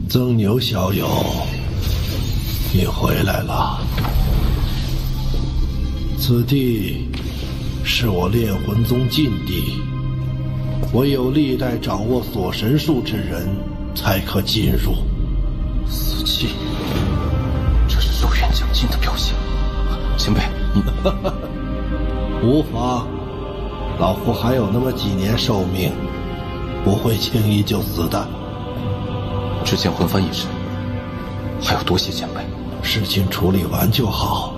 曾牛小友，你回来了。此地是我炼魂宗禁地，唯有历代掌握锁神术之人才可进入。死气，这是寿元将军的表现。前辈，你无妨，老夫还有那么几年寿命，不会轻易就死的。之前魂幡一事，还要多谢前辈。事情处理完就好。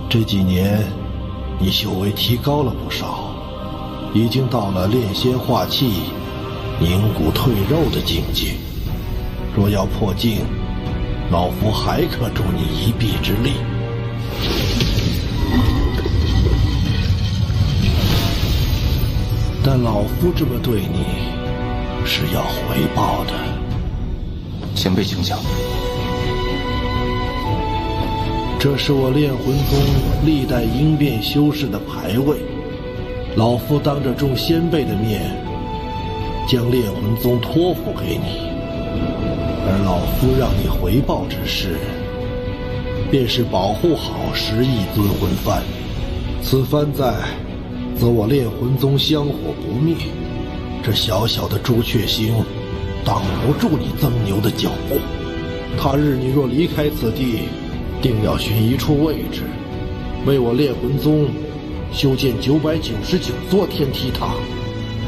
这几年，你修为提高了不少，已经到了炼仙化气、凝骨退肉的境界。若要破境，老夫还可助你一臂之力。但老夫这么对你，是要回报的。前辈请讲。这是我炼魂宗历代应变修士的牌位，老夫当着众先辈的面，将炼魂宗托付给你，而老夫让你回报之事，便是保护好11尊魂幡。此幡在，则我炼魂宗香火不灭。这小小的朱雀星，挡不住你曾牛的脚步。他日你若离开此地，定要寻一处位置，为我炼魂宗修建999座天梯塔，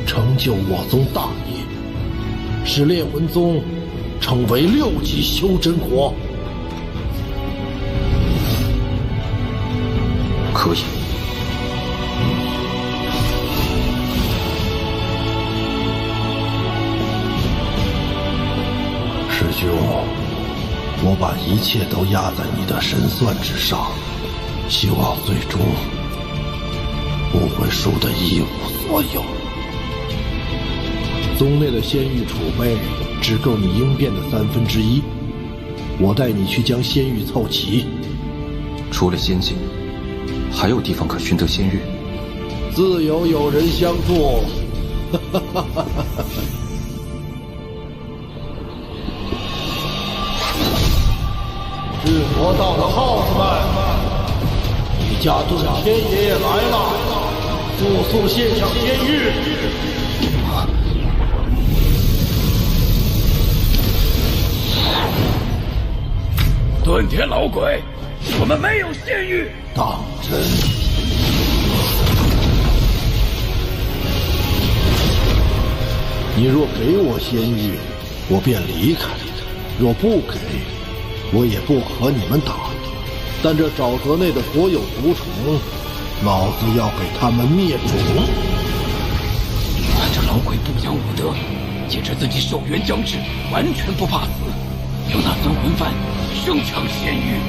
成就我宗大业，使炼魂宗成为6级修真国。可以。师兄，我把一切都压在你的神算之上，希望最终不会输得一无所有。宗内的仙玉储备只够你应变的1/3，我带你去将仙玉凑齐。除了仙境，还有地方可寻得仙玉？自有人相助。智魔道的耗子们，李家遁天爷爷来了，速速献上仙玉！遁天老鬼，我们没有仙玉。当真？你若给我仙玉，我便离开；若不给，我也不和你们打。但这沼泽内的所有毒虫，老子要给他们灭种！这老鬼不讲武德，借着自己寿元将至，完全不怕死，用那尊魂幡生抢仙玉。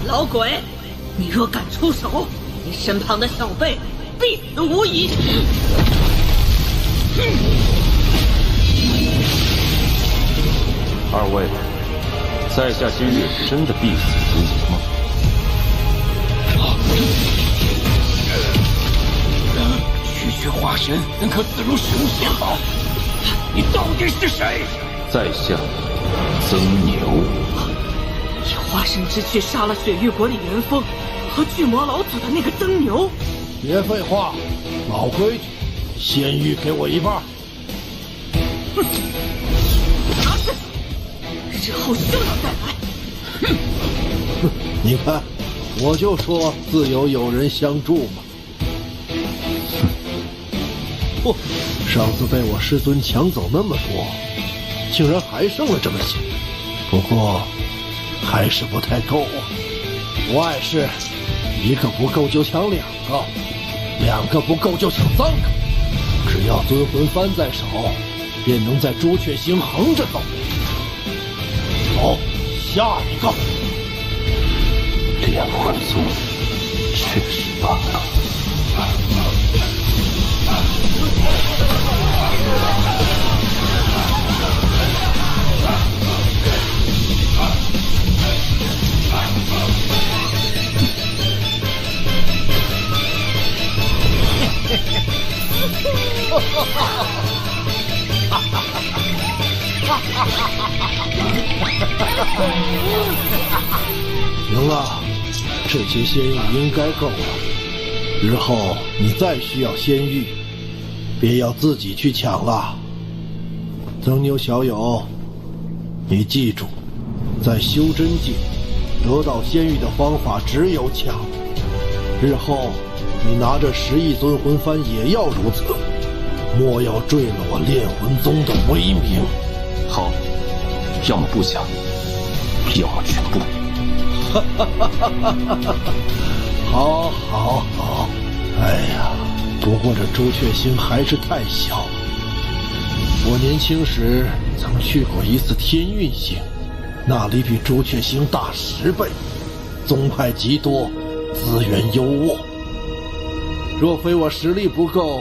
老鬼，你若敢出手，你身旁的小辈必死无疑。二位，在下今日真的必死无疑吗？区化神能可死如使用仙宝，你到底是谁？在下曾牛。以化神之躯杀了雪域国里元丰和巨魔老祖的那个曾牛。别废话，老规矩，仙玉给我一半。哼，拿去，日后休要再来。哼，你看，我就说自有人相助嘛。不，上次被我师尊抢走那么多，竟然还剩了这么些。不过，还是不太够啊。不碍事，一个不够就抢2个，2个不够就抢3个。只要尊魂幡在手，便能在朱雀星横着走。走，下一个。炼魂宗确实罢了。行了，这些仙玉应该够了。日后你再需要仙玉，别要自己去抢了。曾牛小友，你记住，在修真界得到仙玉的方法只有抢。日后你拿着10亿尊魂幡也要如此，莫要坠了我炼魂宗的威名。好，要么不抢，要么全部。好，好，好。哎呀，不过这朱雀星还是太小。我年轻时曾去过一次天运星，那里比朱雀星大10倍，宗派极多，资源优渥。若非我实力不够，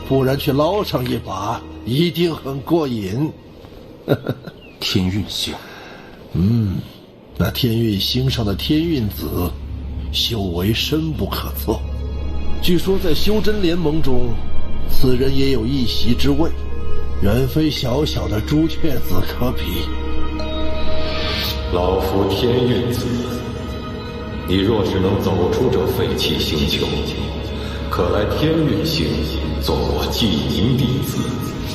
不然去捞上一把，一定很过瘾。天运星，那天运星上的天运子，修为深不可测。据说在修真联盟中，此人也有一席之位，远非小小的朱雀子可比。老夫天运子，你若是能走出这废弃星球，可来天运星做我记名弟子，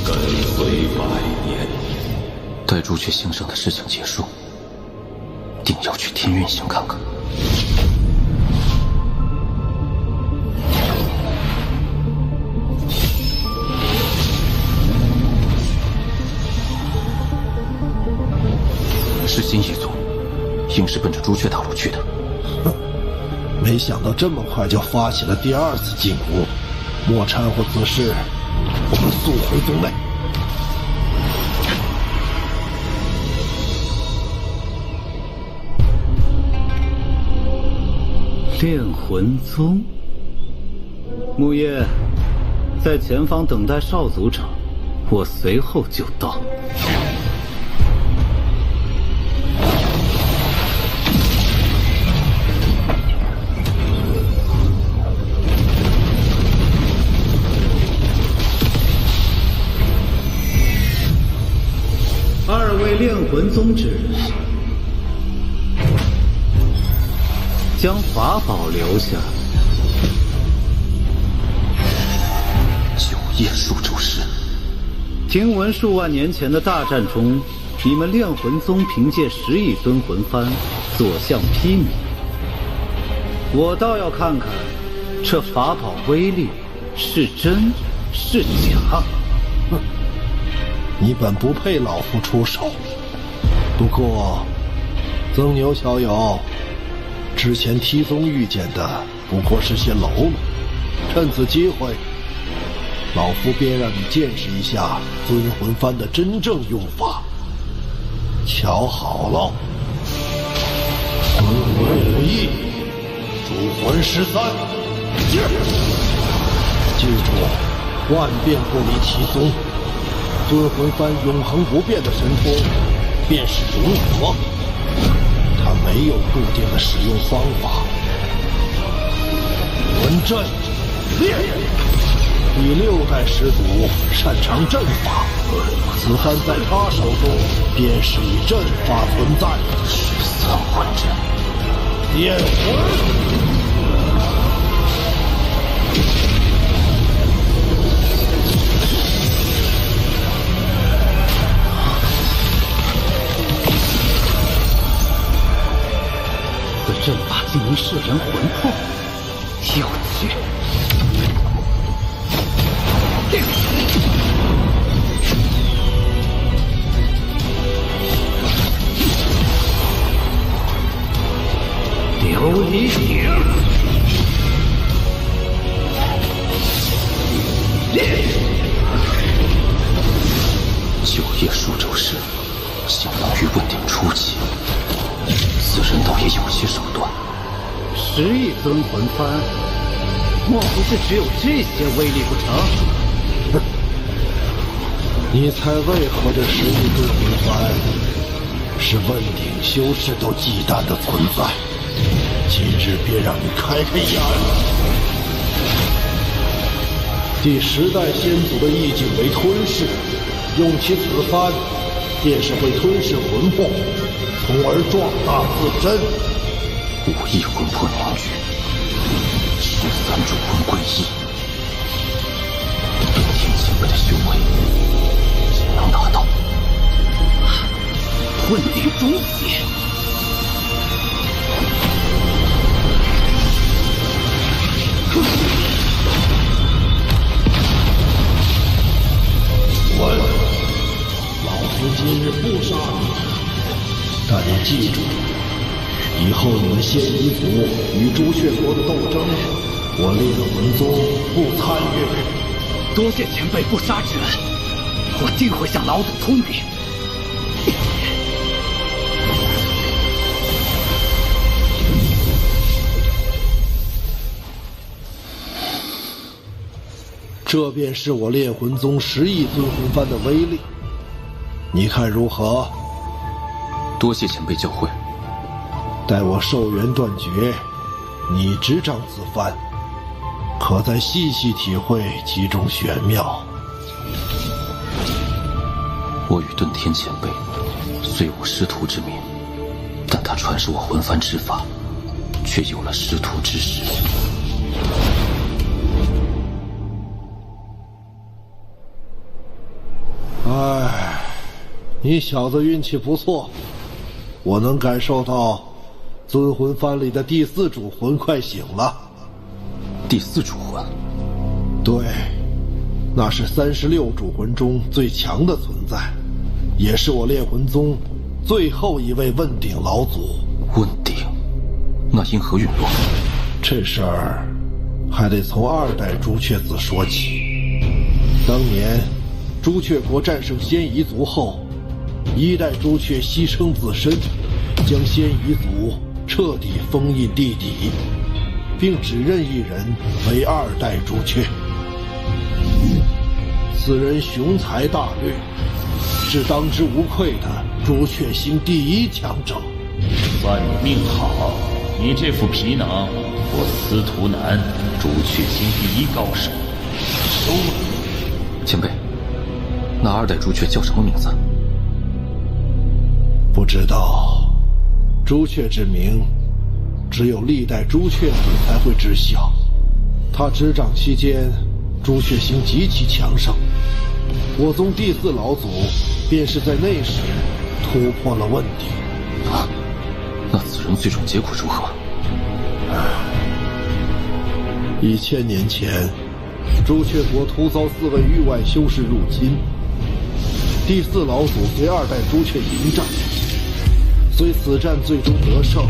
跟随100年。待朱雀星上的事情结束，定要去天运星看看。是新一族，应是奔着朱雀大陆去的。没想到这么快就发起了第2次进攻，莫掺和此事，我们速回宗内。炼魂宗，木叶，在前方等待少族长，我随后就到。2位炼魂宗之人，将法宝留下。9叶数咒师，听闻数万年前的大战中，你们炼魂宗凭借10亿尊魂幡所向披靡，我倒要看看这法宝威力是真是假。你本不配老夫出手，不过曾牛小友，之前梯宗遇见的不过是些喽啰，趁此机会，老夫便让你见识一下尊魂幡的真正用法。瞧好了，魂魂5亿，主魂13，记住，万变不离其宗。尊魂幡永恒不变的神通，便是融合，它没有固定的使用方法。魂阵练，第6代始祖擅长阵法，此幡在他手中便是以阵法存在。3魂阵，炼魂。阵法竟能摄人魂魄，有趣！琉璃鼎，9叶数咒师，相当于问鼎初期。此人倒也有些手段。10亿尊魂幡，莫不是只有这些威力不成？你猜为何这10亿尊魂幡是问鼎修士都忌惮的存在？今日便让你开开眼。第10代先祖的意境为吞噬，用其此幡，便是会吞噬魂魄，从而壮大自身。武艺魂魄凝聚，13主魂归一，顿天前辈的修为也能达到。问鼎终结。老夫今日不杀你，但你记住，以后你们仙夷族与朱雀国的斗争，我烈魂宗不参与。多谢前辈不杀之恩，我定会向老祖通禀。这便是我炼魂宗10亿尊魂幡的威力，你看如何？多谢前辈教诲。待我寿元断绝，你执掌此幡，可再细细体会其中玄妙。我与遁天前辈虽无师徒之名，但他传授我魂幡之法，却有了师徒之实。唉，你小子运气不错，我能感受到尊魂幡里的第4主魂快醒了。第4主魂？对，那是36主魂中最强的存在，也是我炼魂宗最后一位问鼎老祖。问鼎？那因何陨落？这事儿还得从2代朱雀子说起。当年朱雀国战胜仙夷族后，1代朱雀牺牲自身，将仙夷族彻底封印地底，并只任一人为2代朱雀。此人雄才大略，是当之无愧的朱雀星第1强者。算你命好，你这副皮囊，我司徒南朱雀星第1高手收了。前辈，那2代朱雀叫什么名字？不知道，朱雀之名，只有历代朱雀子才会知晓。他执掌期间，朱雀星极其强盛，我宗第4老祖便是在那时突破了问鼎。啊，那此人最终结果如何？1000年前，朱雀国突遭4位域外修士入侵，第4老祖随2代朱雀迎战，虽此战最终得胜，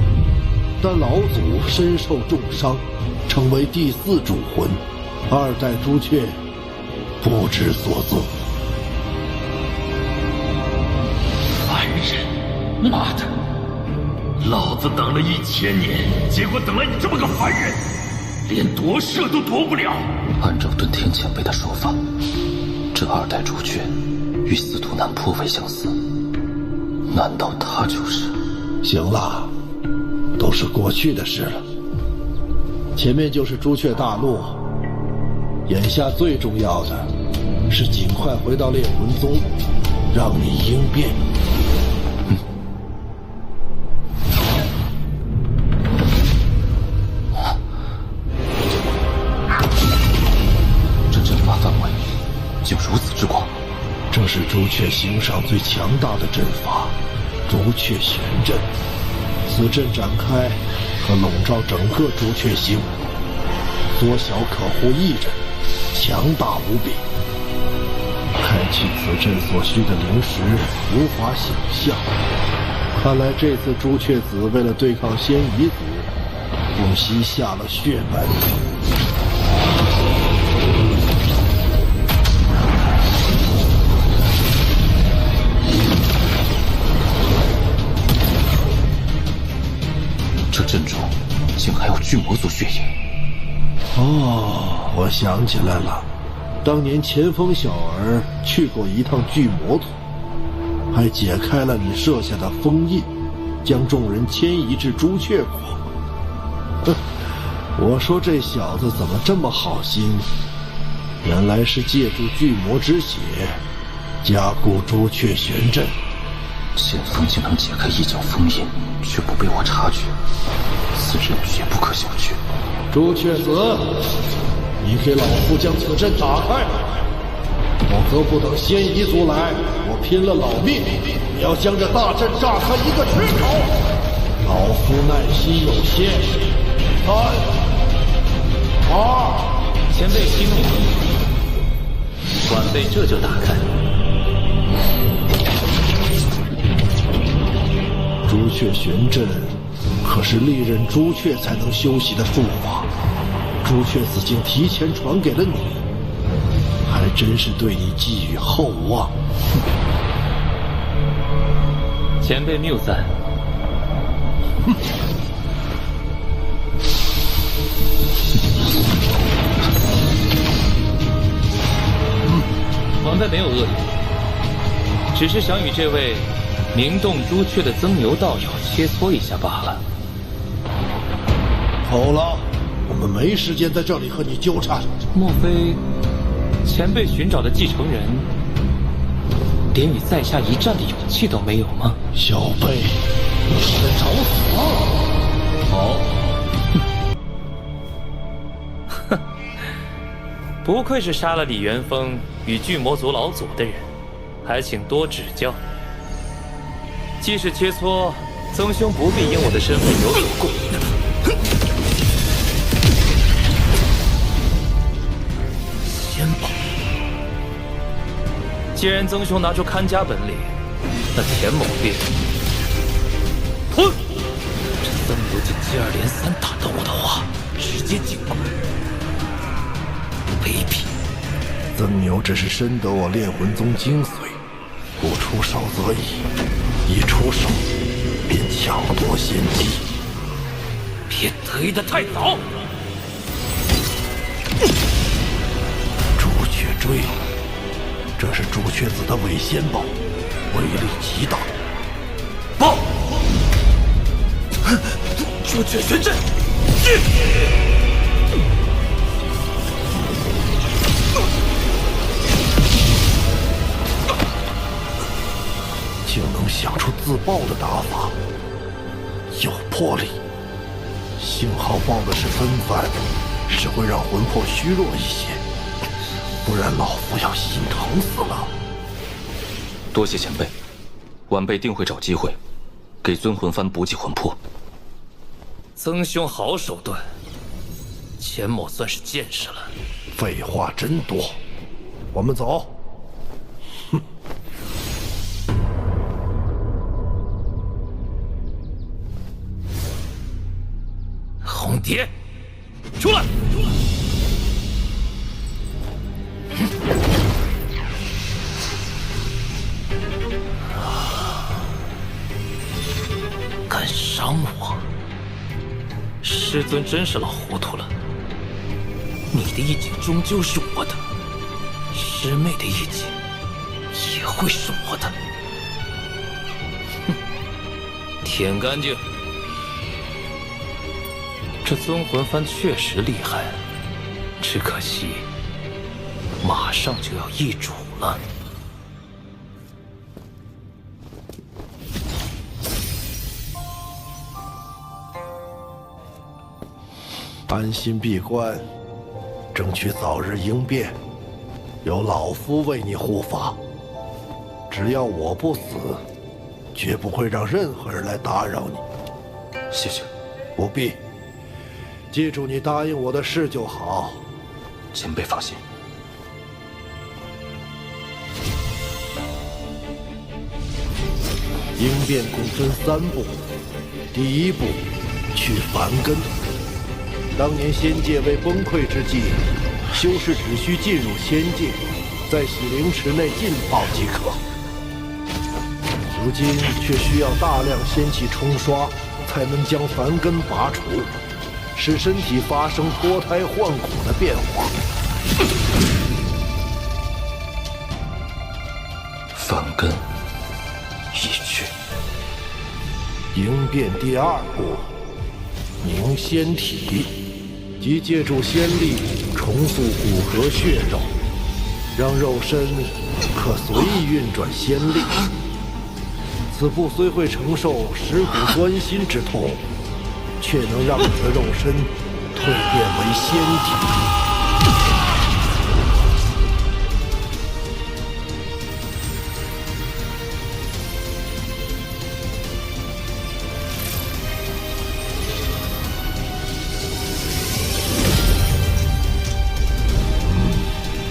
但老祖身受重伤，成为第4主魂，2代朱雀不知所踪。凡人，妈的！老子等了1000年，结果等了你这么个凡人，连夺舍都夺不了。按照遁天前辈的说法，这2代朱雀与司徒南颇为相似，难道他就是？行了，都是过去的事了。前面就是朱雀大陆，眼下最重要的是尽快回到炼魂宗，让你应变。这阵法范围就如此之广。这是朱雀星上最强大的阵法——朱雀玄阵。此阵展开，可笼罩整个朱雀星，缩小可护一人，强大无比。开启此阵所需的灵石无法想象，看来这次朱雀子为了对抗仙夷族，不惜下了血本。这阵中竟还有巨魔族血影。哦，我想起来了，当年前锋小儿去过一趟巨魔族，还解开了你设下的封印，将众人迁移至朱雀国。哼，我说这小子怎么这么好心，原来是借助巨魔之血加固朱雀玄阵，剑锋竟能解开一角封印，却不被我察觉，此人绝不可小觑。朱雀子，你给老夫将此阵打开，否则不等仙夷族来，我拼了老命也要将这大阵炸开一个缺口。老夫耐心有限，3、2，前辈息怒，晚辈这就打开。朱雀玄阵可是历任朱雀才能修习的术法，朱雀子竟提前传给了你，还真是对你寄予厚望。前辈谬赞。晚辈没有恶意，只是想与这位名动朱雀的曾牛道友切磋一下罢了。好了，我们没时间在这里和你纠缠。莫非前辈寻找的继承人连与在下一战的勇气都没有吗？小辈，你是在找死？好，哼，不愧是杀了李元丰与巨魔族老祖的人，还请多指教。既是切磋，曾兄不必因我的身份有所顾虑。仙宝，既然曾兄拿出看家本领，那田某便……哼！这曾牛竟接二连三打断我的话，直接进攻，卑鄙！曾牛只是深得我炼魂宗精髓，不出手则已，一出手便抢夺先机。别得意的太早！朱雀坠，这是朱雀子的伪仙宝，威力极大。报！朱雀玄阵！竟能想出自爆的打法，有魄力。幸好报的是分番，是会让魂魄虚弱一些，不然老夫要心疼死了。多谢前辈，晚辈定会找机会给尊魂幡补给魂魄。曾兄好手段，钱某算是见识了。废话真多，我们走。哼。红蝶，出来！敢伤我！师尊真是老糊涂了。你的一击终究是我的，师妹的一击也会是我的。哼，舔干净。这尊魂幡确实厉害，只可惜马上就要易主了。安心闭关，争取早日应变，有老夫为你护法。只要我不死，绝不会让任何人来打扰你。谢谢。不必。记住你答应我的事就好。前辈放心。应变共分3步，第1步，去梵根。当年仙界未崩溃之际，修士只需进入仙界，在洗灵池内浸泡即可。如今却需要大量仙气冲刷，才能将梵根拔除，使身体发生脱胎换骨的变化。梵根已去。应变第2步，凝仙体，即借助仙力重塑骨骼血肉，让肉身可随意运转仙力。此部虽会承受蚀骨钻心之痛，却能让你的肉身蜕变为仙体。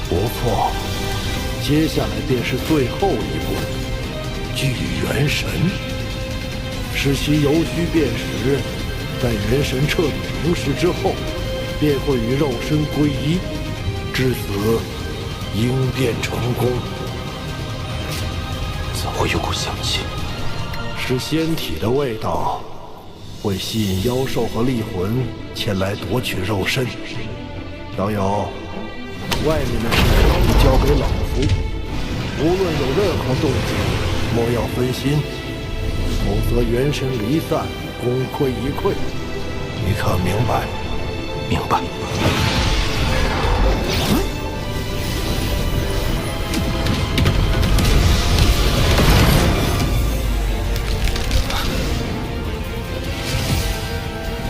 不错，接下来便是最后一步，聚元神。使其由虚变实，在元神彻底凝实之后，便会与肉身归一，至此应变成功。怎会有股香气？是仙体的味道，会吸引妖兽和厉魂前来夺取肉身。瑶瑶，外面的事你交给老夫，无论有任何动静，莫要分心，否则元神离散，功亏一篑。你可明白？明白。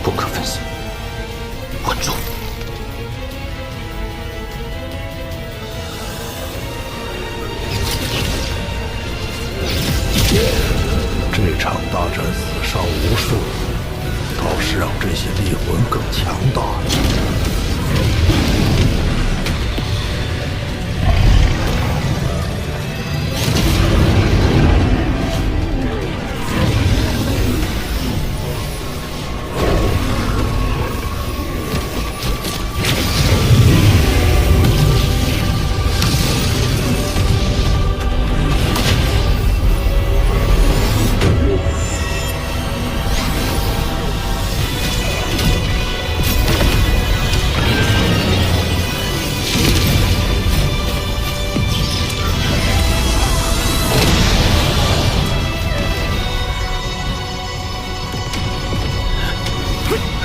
不可分心，稳住。这场大战死伤无数，倒是让这些厉魂更强大了。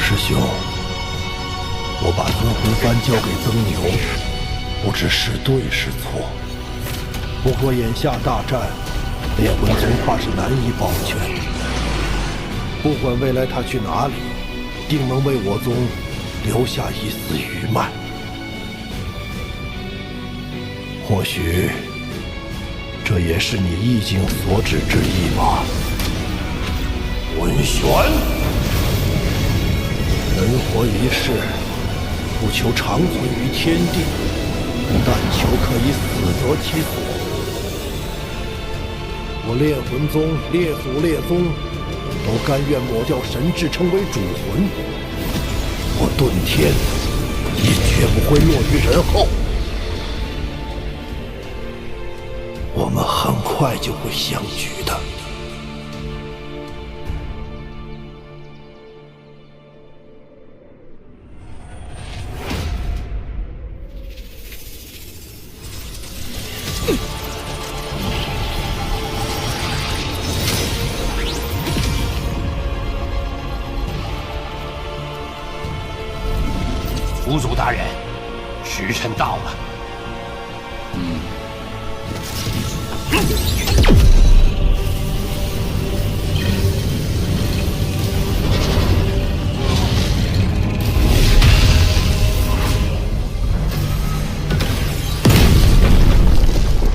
师兄，我把增魂幡交给曾牛，不知是对是错。不过眼下大战，炼魂宗怕是难以保全。不管未来他去哪里，定能为我宗留下一丝余脉。或许，这也是你意境所指之意吧。文玄。人活一世，不求长存于天地，但求可以死得其所。我炼魂宗列祖列宗都甘愿抹掉神智，成为主魂。我遁天也绝不会落于人后。我们很快就会相聚的。府主大人，时辰到了。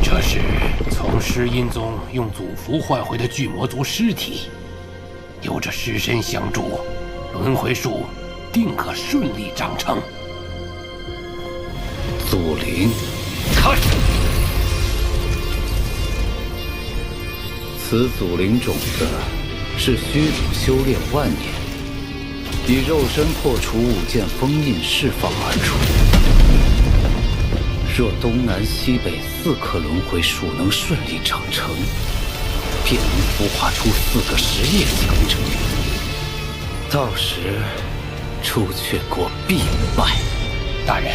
这是从尸阴宗用祖符换回的巨魔族尸体，有着尸身相助，轮回术定可顺利长成。祖灵，开始。此祖灵种子是虚祖修炼万年，以肉身破除五剑封印释放而出。若东南西北4颗轮回术能顺利长成，便能孵化出4个实业强者。到时，朱雀国必败。大人，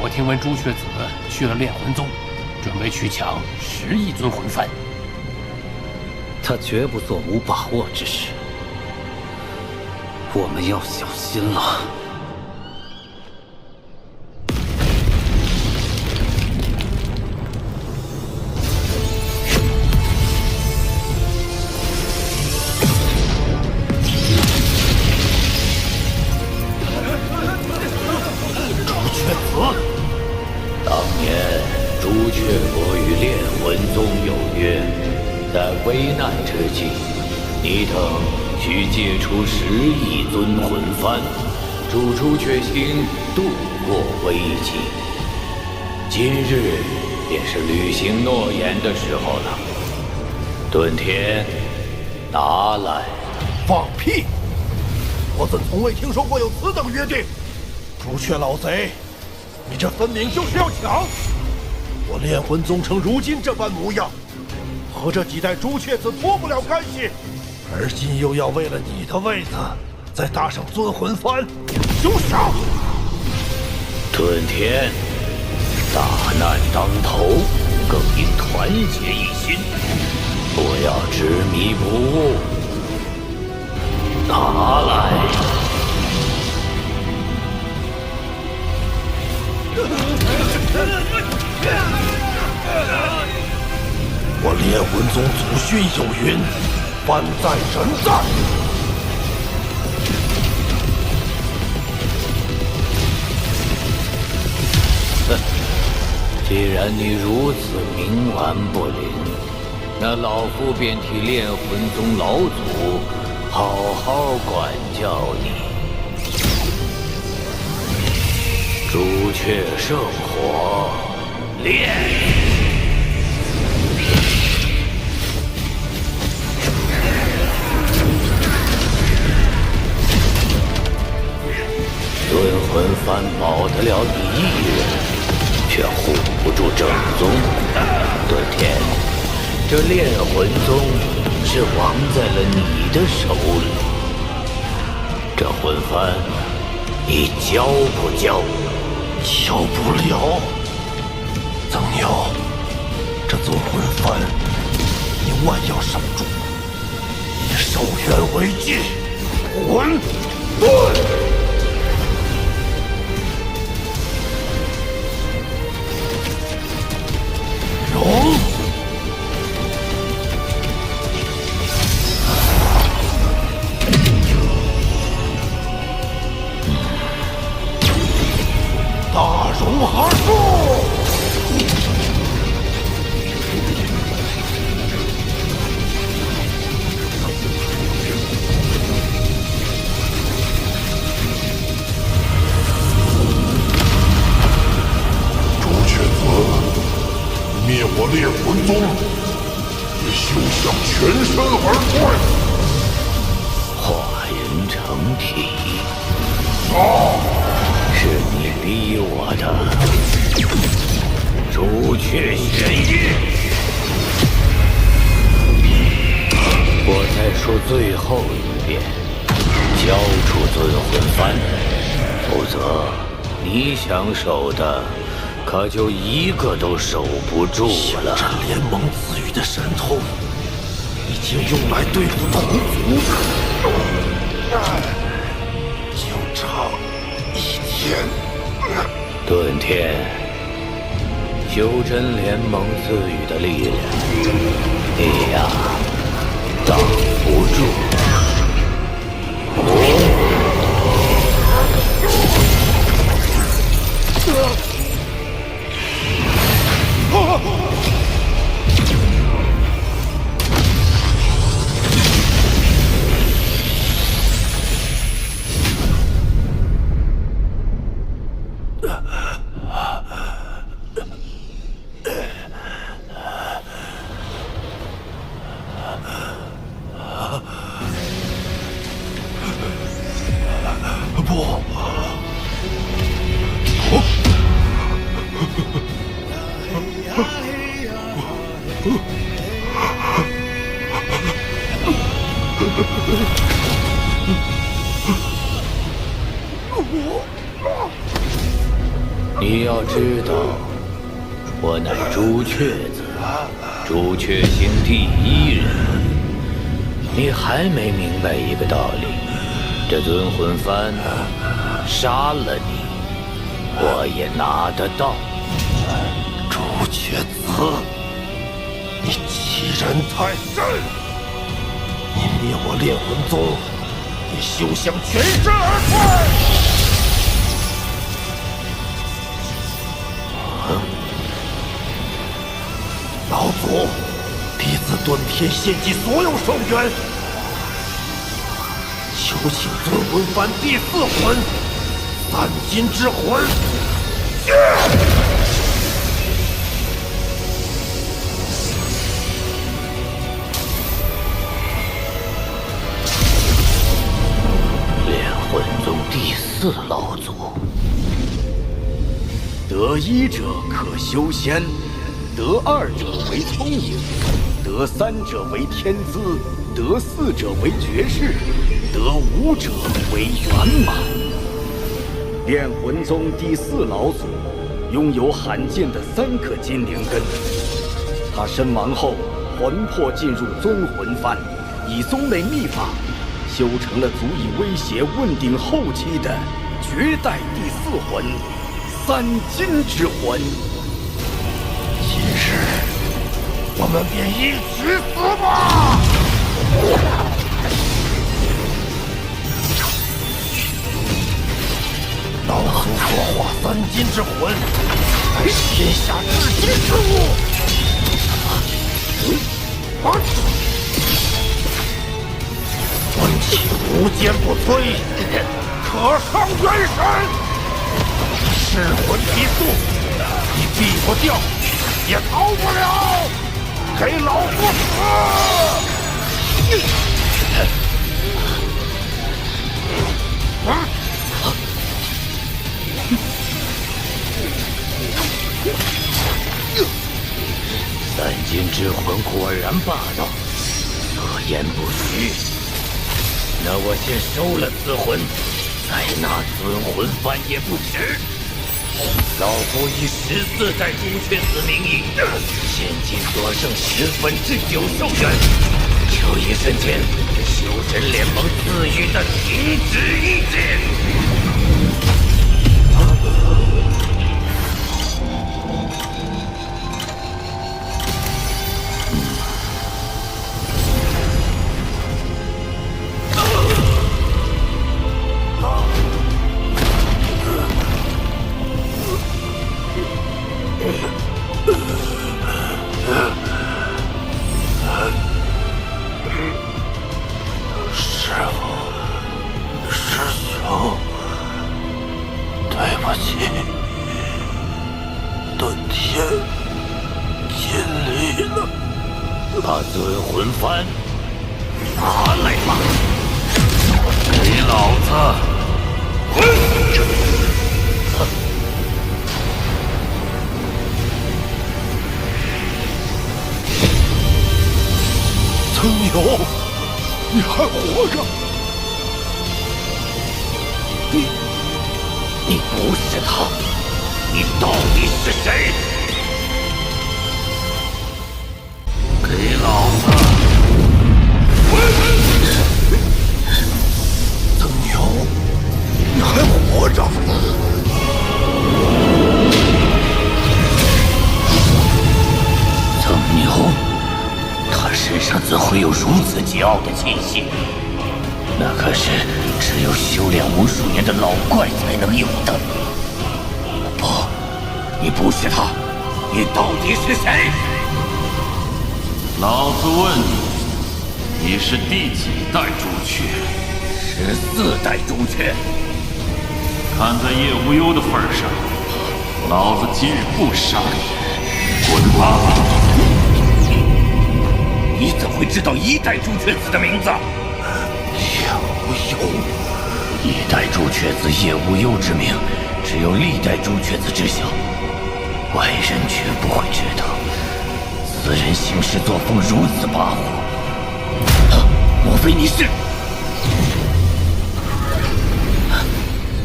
我听闻朱雀子去了炼魂宗，准备去抢10亿尊魂幡。他绝不做无把握之事，我们要小心了。宗有约，在危难之际，你等需借出10亿尊魂幡，助朱雀星度过危机。今日便是履行诺言的时候了。遁天，拿来！放屁！我怎从未听说过有此等约定？朱雀老贼，你这分明就是要抢！我炼魂宗成如今这般模样，和这几代朱雀子脱不了干系，而今又要为了你的位子，再搭上尊魂幡，休想！遁天，大难当头，更应团结一心，不要执迷不悟。拿来！我炼魂宗祖训有云：幡在人在。既然你如此冥顽不灵，那老夫便替炼魂宗老祖好好管教你。朱雀圣火，炼！尊魂幡保得了你一人，却护不住正宗。遁天，这炼魂宗是亡在了你的手里。这魂幡，你交不交？交不了。曾牛，这尊魂幡，你万要守住，以寿元为祭，魂遁。容！大融合术！朱雀子，灭我炼魂宗，你休想全身而退！化人成体，啊！是你逼我的。朱雀玄阴，我再说最后一遍，交出尊魂幡，否则你想守的可就一个都守不住了。这联盟赐予的神通，已经用来对付同族，就差一天。遁天，修真联盟赐予的力量，你呀，挡不住。你要知道，我乃朱雀子，朱雀星第1人。你还没明白一个道理，这尊魂幡杀了你，我也拿得到。朱雀子，你欺人太甚！你灭我炼魂宗，你休想全身而退！老祖，弟子遁天献祭所有寿元，求请尊魂幡第4魂三金之魂。炼魂宗第4老祖。得1者可修仙，得2者为聪颖，得3者为天资，得4者为绝世，得5者为圆满。炼魂宗第4老祖拥有罕见的3个金灵根，他身亡后魂魄进入宗魂幡，以宗内秘法修成了足以威胁问鼎后期的绝代第4魂三金之魂。今日我们便一起死吧！老祖所化三金之魂，乃天下至金之物。魂气无坚不摧，可伤元神。噬魂提速，你避不掉，也逃不了！给老夫死！三金之魂果然霸道，所言不虚。那我先收了此魂，再拿尊魂幡也不迟。老夫以14代朱雀子名义，现今所剩9/10寿元，就一瞬间，修真联盟赐予的停止意志。把尊魂幡拿来吧，给老子！曾牛，你还活着？你不是他，你到底是谁？给老子！曾牛，你还活着？曾牛，他身上怎会有如此桀骜的气息？那可是只有修炼无数年的老怪才能有的。不，你不是他，你到底是谁？老子问你，你是第几代朱雀？14代朱雀。看在叶无忧的份上，老子今日不杀你，滚吧！你怎会知道1代朱雀子的名字？叶无忧，1代朱雀子叶无忧之名，只有历代朱雀子知晓，外人绝不会知道。此人行事作风如此跋扈，莫非你是？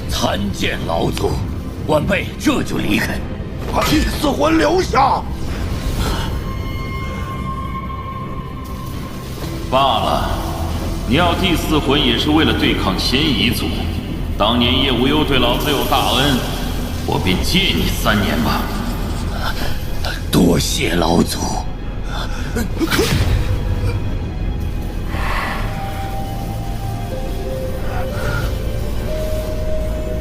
参见老祖，晚辈这就离开。把第4魂留下。罢了，你要第4魂也是为了对抗前彝族。当年叶无忧对老子有大恩，我便借你3年吧。多谢老祖。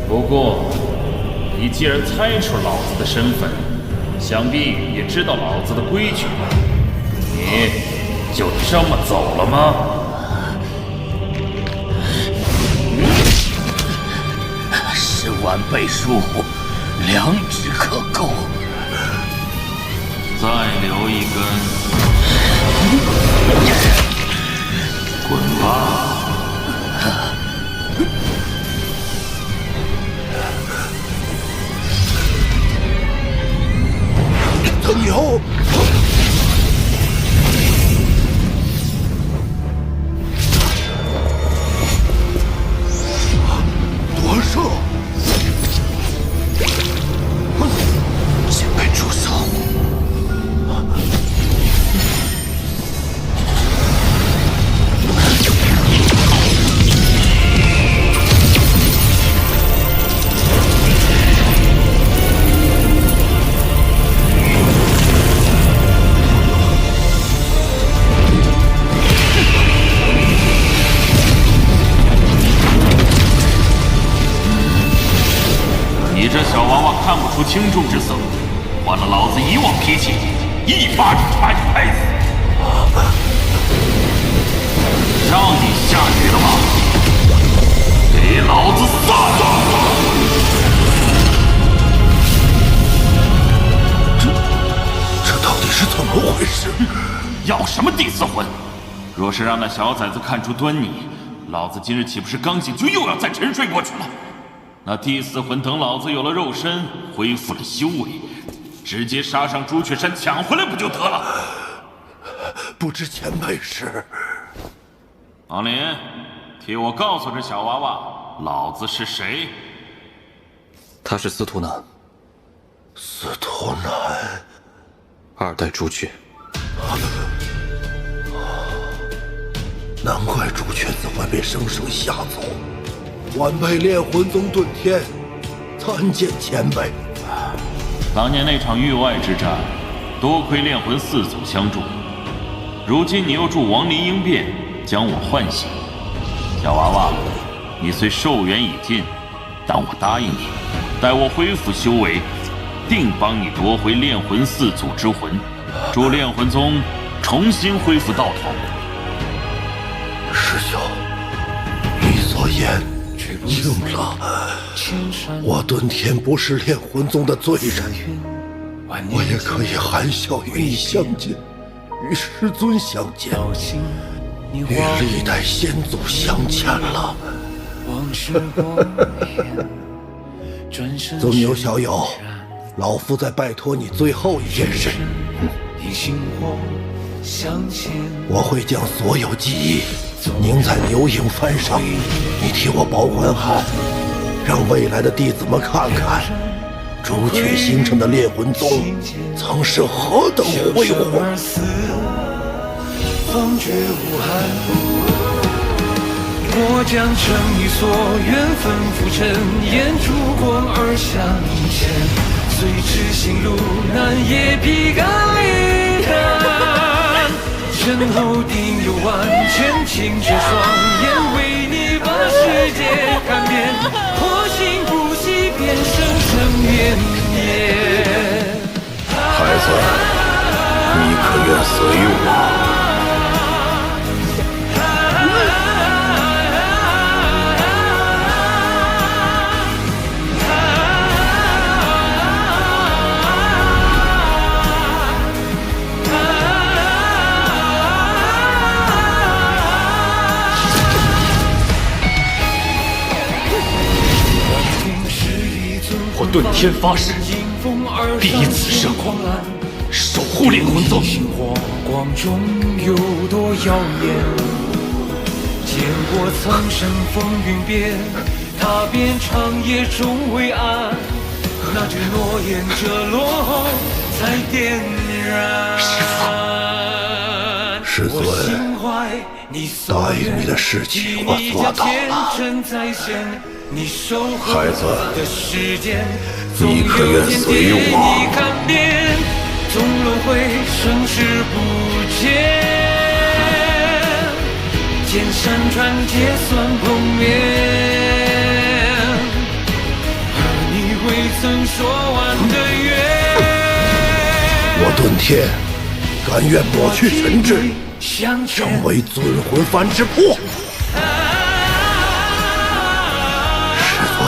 不过，你既然猜出老子的身份，想必也知道老子的规矩吧？这么走了吗？是晚辈疏忽，良知可够。再留一根，滚吧！曾有。夺舍！前辈住手！你这小娃娃看不出轻重之色，换了老子以往脾气，一巴掌把你拍死。让你下去了吗？给老子散了！这到底是怎么回事？要什么第四魂？若是让那小崽子看出端倪，老子今日岂不是刚醒就又要再沉睡过去了？那第四魂等老子有了肉身，恢复了修为，直接杀上朱雀山抢回来不就得了？不知前辈是？王林，替我告诉这小娃娃，老子是谁？他是司徒南，司徒南2代朱雀。难怪朱雀子会被生生吓走。晚辈炼魂宗遁天，参见前辈。当年那场域外之战，多亏炼魂4祖相助。如今你又助亡灵应变，将我唤醒。小娃娃，你虽寿元已尽，但我答应你，待我恢复修为，定帮你夺回炼魂4祖之魂，助炼魂宗重新恢复道统。师兄，你所言应了。我遁天不是炼魂宗的罪人，我也可以含笑与你相见，与师尊相见，与历代先祖相见了。宗友小友，老夫再拜托你最后一件事。我会将所有记忆凝在牛影幡上，你替我保管好，让未来的弟子们看看朱雀星辰的炼魂宗曾是何等辉煌。我将诚意所愿吩咐尘烟，烛光而向前，虽知行路难，也必敢力战。身后定有万千清澈双眼，为你把世界看遍，破心不息，便生生绵绵。孩子，你可愿随我？我遁天发誓，必以此生守护炼魂宗。火光中有多耀眼？见过苍生风云变，踏遍长夜终未安。那句诺言折落后才点燃。师尊，答应你的事情我做到了。孩子，你可愿随我？纵轮回，生死不见，见山川皆算碰面。而你未曾说完的愿，我遁天甘愿抹去神智，成为尊魂幡之魄。师尊，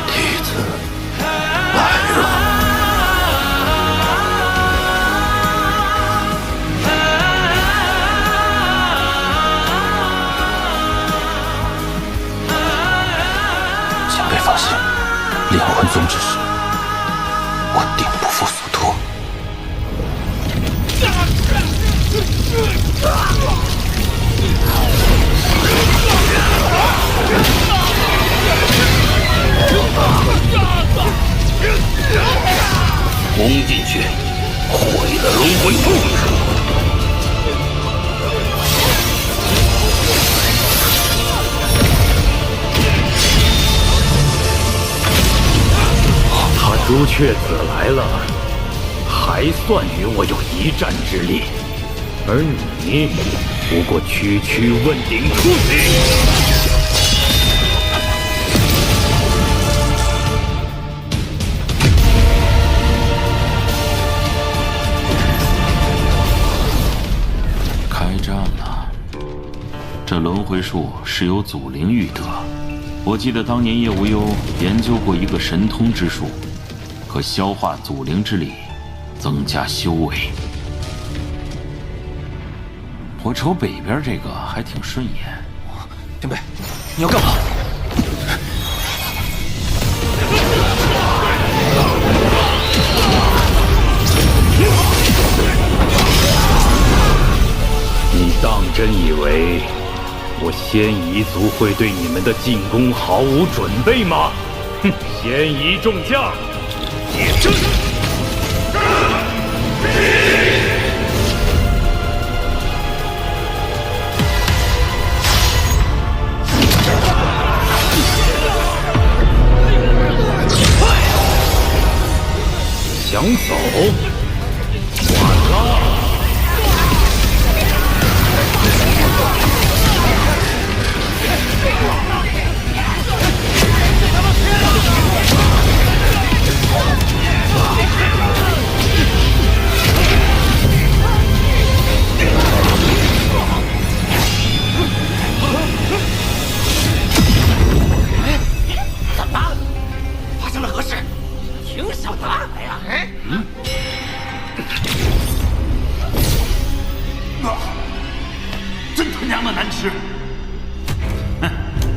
弟子来了。前辈放心，炼魂宗之事，我定不负所托。攻进去，毁了龙魂宗！他朱雀子来了，还算与我有一战之力，而你不过区区问鼎初期。开战了！这轮回术是由祖灵育得。我记得当年叶无忧研究过一个神通之术，可消化祖灵之力，增加修为。我瞅北边这个还挺顺眼。前辈，你要干嘛？你当真以为我仙夷族会对你们的进攻毫无准备吗？哼！仙夷众将，解阵！想走？晚了！怎么？发生了何事？挺小的安排呀！真他娘的难吃！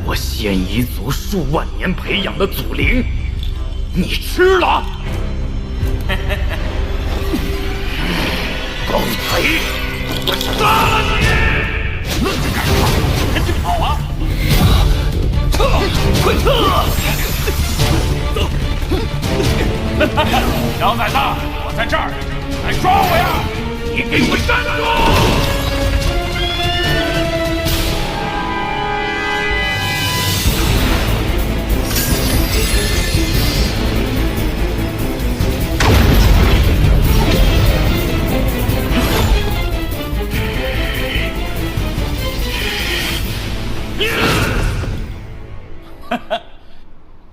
我仙夷族数万年培养的祖灵，你吃了？狗贼！我杀了你！愣着干什么？赶紧跑啊！撤！快撤！走！小崽子，我在这儿，来抓我呀！你给我站住！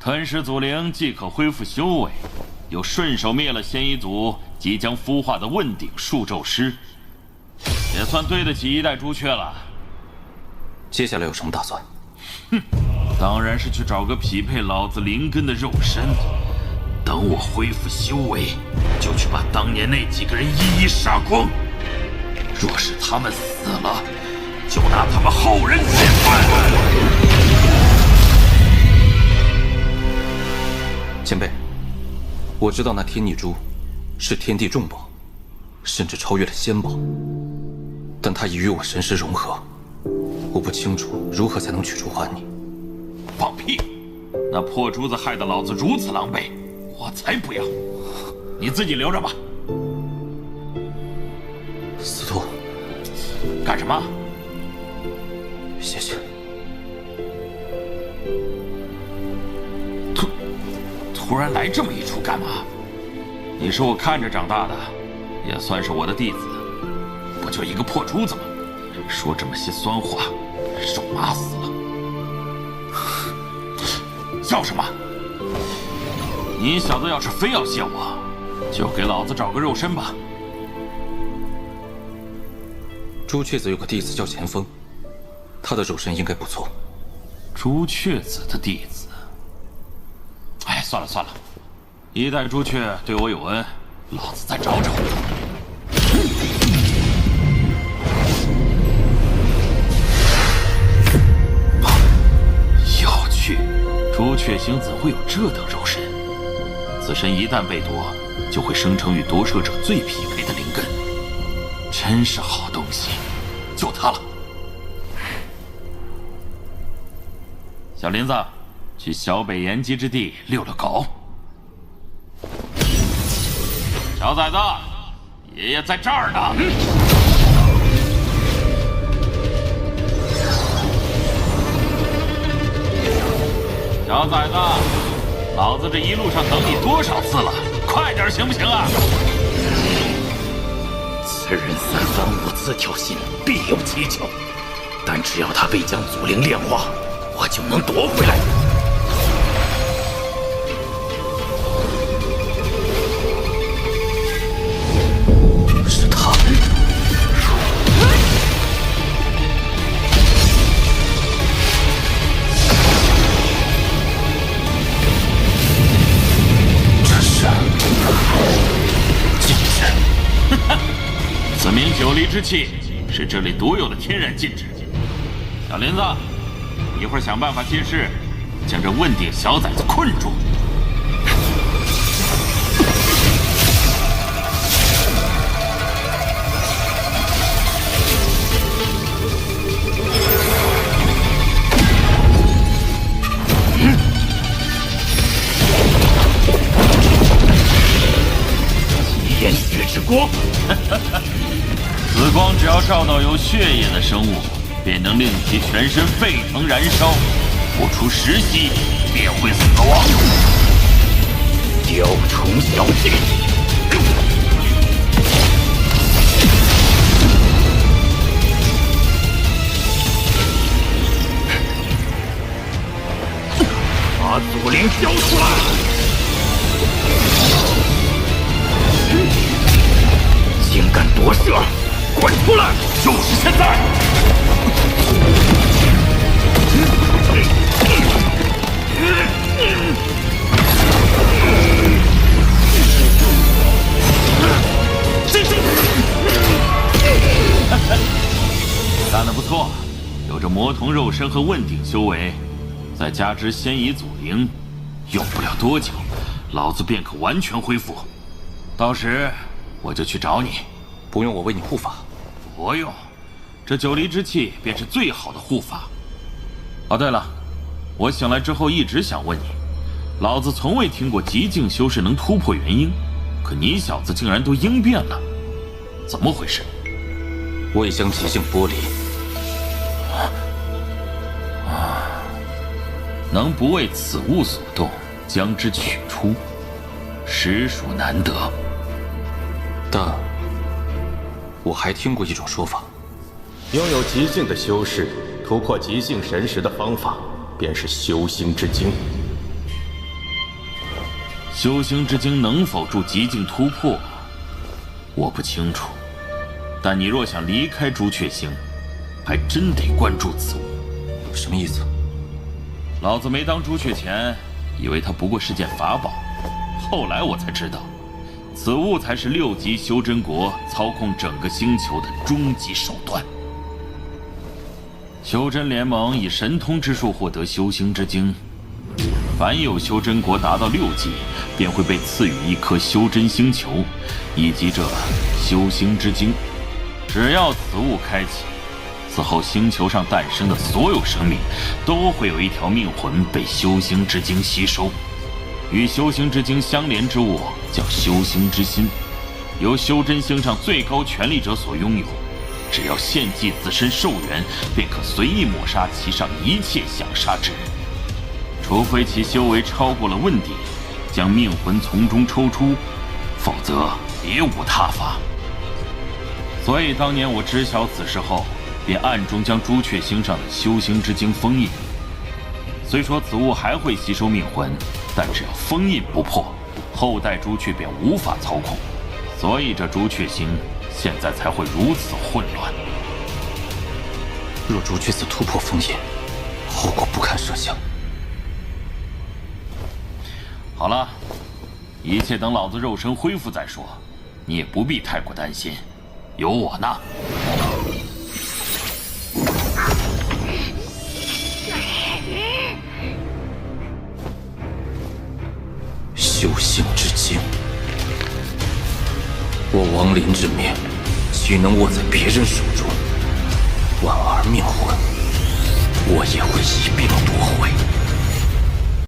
吞噬祖灵既可恢复修为，又顺手灭了仙夷族即将孵化的问鼎数咒师，也算对得起一代朱雀了。接下来有什么打算？哼，当然是去找个匹配老子灵根的肉身。等我恢复修为，就去把当年那几个人一一杀光。若是他们死了，就拿他们后人显摆。前辈，我知道那天逆珠是天地重宝，甚至超越了仙宝，但它已与我神识融合，我不清楚如何才能取出还你。放屁！那破珠子害得老子如此狼狈，我才不要！你自己留着吧。司徒，干什么？谢谢。突然来这么一出干嘛？你是我看着长大的，也算是我的弟子，不就一个破珠子吗？说这么些酸话，肉麻死了！笑什么？你小子要是非要谢我，就给老子找个肉身吧。朱雀子有个弟子叫钱锋，他的肉身应该不错。朱雀子的弟子？哎，算了算了，一代朱雀对我有恩，老子再找找。有趣，朱雀星怎会有这等肉身？此身一旦被夺，就会生成与夺舍者最匹配的灵根，真是好东西，就它了。小林子，去小北延吉之地遛遛狗。小崽子，爷爷在这儿呢。小崽子，老子这一路上等你多少次了，快点行不行啊？此人三番五次挑衅，必有蹊跷。但只要他被将祖灵炼化，我就能夺回来。是他。这是禁制。此名九离之气，是这里独有的天然禁制。小林子，一会儿想办法借势，将这问鼎小崽子困住。炎血之光，此光只要照到有血液的生物，便能令其全身沸腾燃烧，不出10息便会死亡。雕虫小技，把祖灵交出来！竟敢夺舍，滚出来！就是现在！干得不错，有着魔童肉身和问鼎修为，再加之先移祖灵，用不了多久，老子便可完全恢复。到时我就去找你。不用我为你护法。不用，这九离之气便是最好的护法。哦，对了，我醒来之后一直想问你，老子从未听过极境修士能突破元婴，可你小子竟然都应变了，怎么回事？未将极境剥离。能不为此物所动，将之取出，实属难得。但我还听过一种说法，拥有极境的修士突破极境神识的方法，便是修心之精。修心之精能否助极境突破，我不清楚。但你若想离开朱雀星，还真得关注此物。什么意思？老子没当朱雀前，以为它不过是件法宝，后来我才知道，此物才是6级修真国操控整个星球的终极手段。修真联盟以神通之术获得修心之精，凡有修真国达到6级，便会被赐予一颗修真星球，以及这修心之精。只要此物开启，此后星球上诞生的所有生命，都会有一条命魂被修心之精吸收。与修心之精相连之物叫修心之心，由修真星上最高权力者所拥有。只要献祭自身寿元，便可随意抹杀其上一切想杀之人，除非其修为超过了问鼎，将命魂从中抽出，否则别无他法。所以当年我知晓此事后，便暗中将朱雀星上的修心之精封印。虽说此物还会吸收命魂，但只要封印不破，后代朱雀便无法操控。所以这朱雀星现在才会如此混乱。若朱雀子突破封印，后果不堪设想。好了，一切等老子肉身恢复再说，你也不必太过担心，有我呢。修行之境，我亡灵之命，岂能握在别人手中？婉儿命魂，我也会一并夺回。